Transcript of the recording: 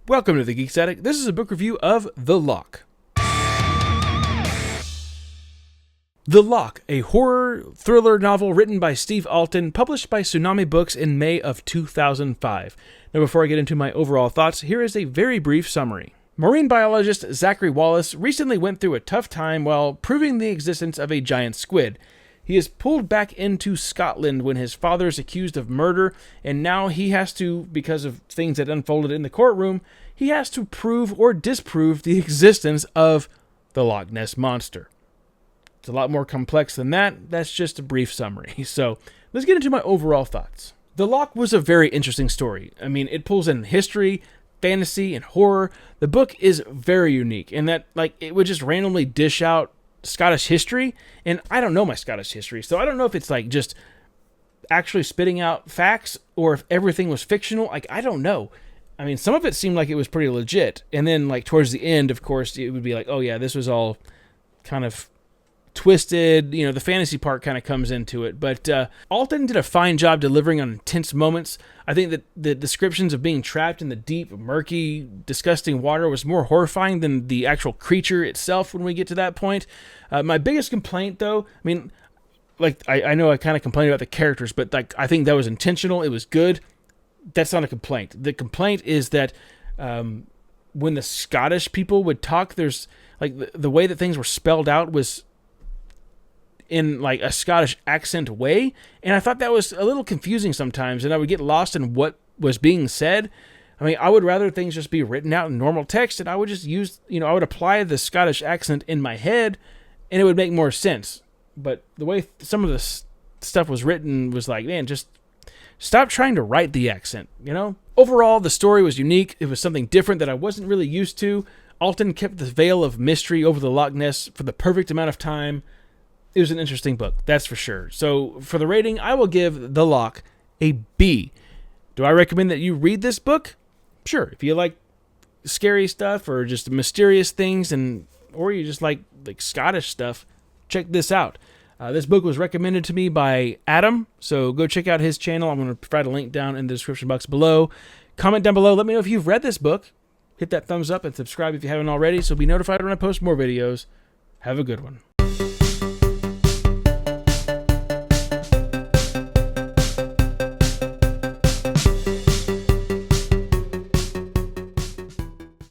Welcome to the Geek Static. This is a book review of The Loch. The Loch, a horror thriller novel written by Steve Alten, published by Tsunami Books in May of 2005. Now, before I get into my overall thoughts, here is a very brief summary. Marine biologist Zachary Wallace recently went through a tough time while proving the existence of a giant squid. He is pulled back into Scotland when his father is accused of murder, and now he has to, because of things that unfolded in the courtroom, he has to prove or disprove the existence of the Loch Ness Monster. It's a lot more complex than that. That's just a brief summary. So let's get into my overall thoughts. The Loch was a very interesting story. I mean, it pulls in history, fantasy, and horror. The book is very unique in that, it would just randomly dish out Scottish history, and I don't know my Scottish history, so I don't know if it's just actually spitting out facts or if everything was fictional. I don't know. I mean, some of it seemed like it was pretty legit, and then towards the end, of course, it would be oh yeah, this was all kind of twisted. The fantasy part kind of comes into it, but Alten did a fine job delivering on intense moments. I think that the descriptions of being trapped in the deep, murky, disgusting water was more horrifying than the actual creature itself when we get to that point. My biggest complaint, though, I mean, I know I kind of complained about the characters, but I think that was intentional. It was good. That's not a complaint. The complaint is that when the Scottish people would talk, there's the way that things were spelled out was in a Scottish accent way, and I thought that was a little confusing sometimes, and I would get lost in what was being said. I mean, I would rather things just be written out in normal text, and I would just use, I would apply the Scottish accent in my head, and it would make more sense. But the way some of the stuff was written was man, just stop trying to write the accent, Overall, the story was unique. It was something different that I wasn't really used to. Alten kept the veil of mystery over the Loch Ness for the perfect amount of time. It was an interesting book, that's for sure. So for the rating, I will give The Loch a B. Do I recommend that you read this book? Sure. If you like scary stuff or just mysterious things, or you just like Scottish stuff, check this out. This book was recommended to me by Adam, so go check out his channel. I'm going to provide a link down in the description box below. Comment down below. Let me know if you've read this book. Hit that thumbs up and subscribe if you haven't already, so be notified when I post more videos. Have a good one.